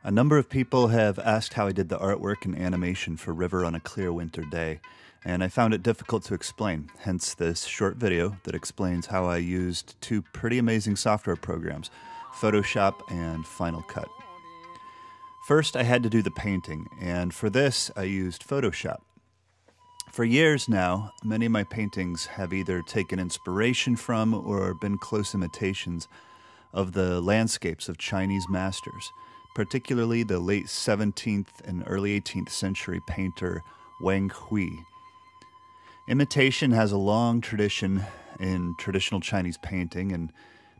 A number of people have asked how I did the artwork and animation for River on a Clear Winter Day, and I found it difficult to explain, hence this short video that explains how I used two pretty amazing software programs, Photoshop and Final Cut. First, I had to do the painting, and for this, I used Photoshop. For years now, many of my paintings have either taken inspiration from or been close imitations of the landscapes of Chinese masters, particularly the late 17th and early 18th century painter Wang Hui. Imitation has a long tradition in traditional Chinese painting, and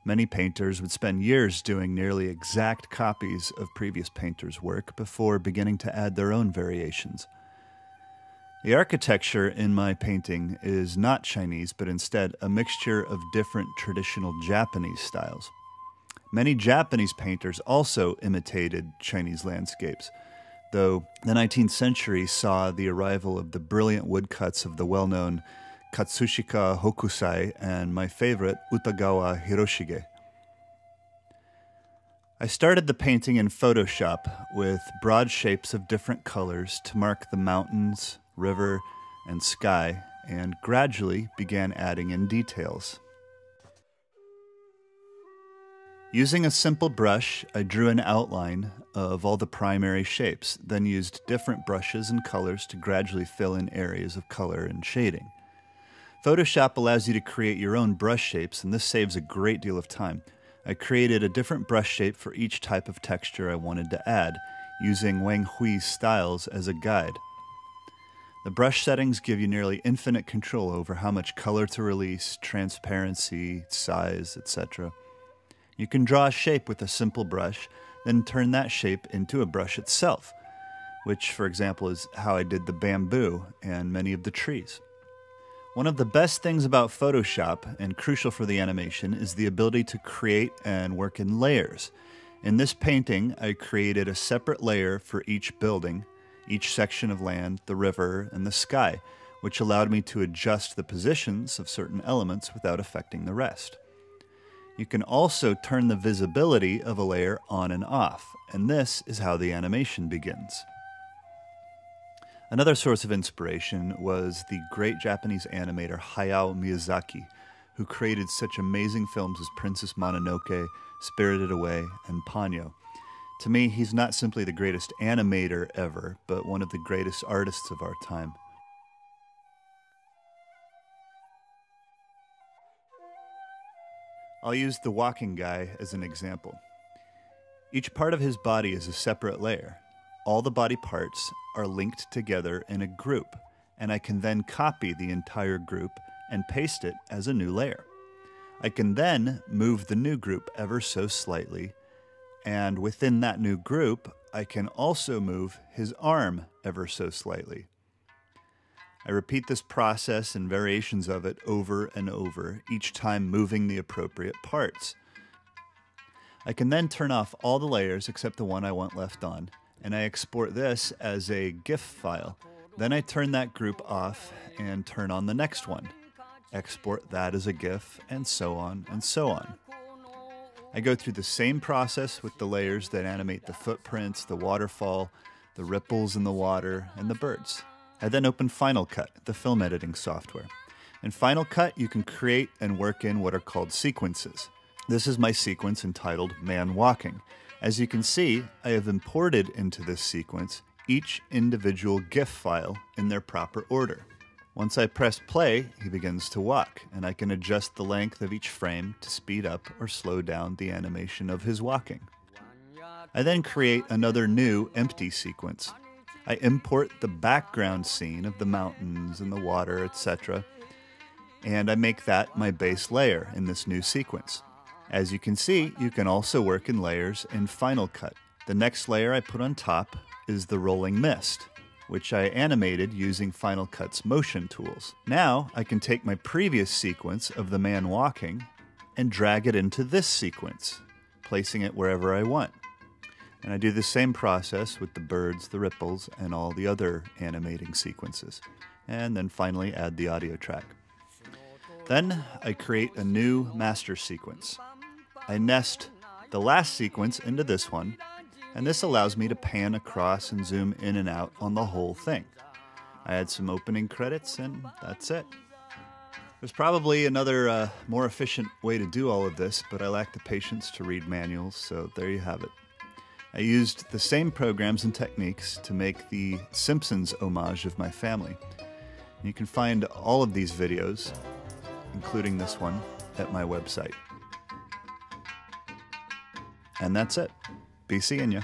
many painters would spend years doing nearly exact copies of previous painters' work before beginning to add their own variations. The architecture in my painting is not Chinese, but instead a mixture of different traditional Japanese styles. Many Japanese painters also imitated Chinese landscapes, though the 19th century saw the arrival of the brilliant woodcuts of the well-known Katsushika Hokusai and my favorite Utagawa Hiroshige. I started the painting in Photoshop with broad shapes of different colors to mark the mountains, river, and sky, and gradually began adding in details. Using a simple brush, I drew an outline of all the primary shapes, then used different brushes and colors to gradually fill in areas of color and shading. Photoshop allows you to create your own brush shapes, and this saves a great deal of time. I created a different brush shape for each type of texture I wanted to add, using Wang Hui's styles as a guide. The brush settings give you nearly infinite control over how much color to release, transparency, size, etc. You can draw a shape with a simple brush, then turn that shape into a brush itself, which, for example, is how I did the bamboo and many of the trees. One of the best things about Photoshop, and crucial for the animation, is the ability to create and work in layers. In this painting, I created a separate layer for each building, each section of land, the river, and the sky, which allowed me to adjust the positions of certain elements without affecting the rest. You can also turn the visibility of a layer on and off, and this is how the animation begins. Another source of inspiration was the great Japanese animator Hayao Miyazaki, who created such amazing films as Princess Mononoke, Spirited Away, and Ponyo. To me, he's not simply the greatest animator ever, but one of the greatest artists of our time. I'll use the walking guy as an example. Each part of his body is a separate layer. All the body parts are linked together in a group, and I can then copy the entire group and paste it as a new layer. I can then move the new group ever so slightly, and within that new group, I can also move his arm ever so slightly. I repeat this process and variations of it over and over, each time moving the appropriate parts. I can then turn off all the layers except the one I want left on, and I export this as a GIF file. Then I turn that group off and turn on the next one. Export that as a GIF, and so on and so on. I go through the same process with the layers that animate the footprints, the waterfall, the ripples in the water, and the birds. I then open Final Cut, the film editing software. In Final Cut, you can create and work in what are called sequences. This is my sequence entitled Man Walking. As you can see, I have imported into this sequence each individual GIF file in their proper order. Once I press play, he begins to walk, and I can adjust the length of each frame to speed up or slow down the animation of his walking. I then create another new empty sequence. I import the background scene of the mountains and the water, etc., and I make that my base layer in this new sequence. As you can see, you can also work in layers in Final Cut. The next layer I put on top is the rolling mist, which I animated using Final Cut's motion tools. Now I can take my previous sequence of the man walking and drag it into this sequence, placing it wherever I want. And I do the same process with the birds, the ripples, and all the other animating sequences. And then finally add the audio track. Then I create a new master sequence. I nest the last sequence into this one, and this allows me to pan across and zoom in and out on the whole thing. I add some opening credits, and that's it. There's probably another more efficient way to do all of this, but I lack the patience to read manuals, so there you have it. I used the same programs and techniques to make the Simpsons homage of my family. You can find all of these videos, including this one, at my website. And that's it. Be seeing ya.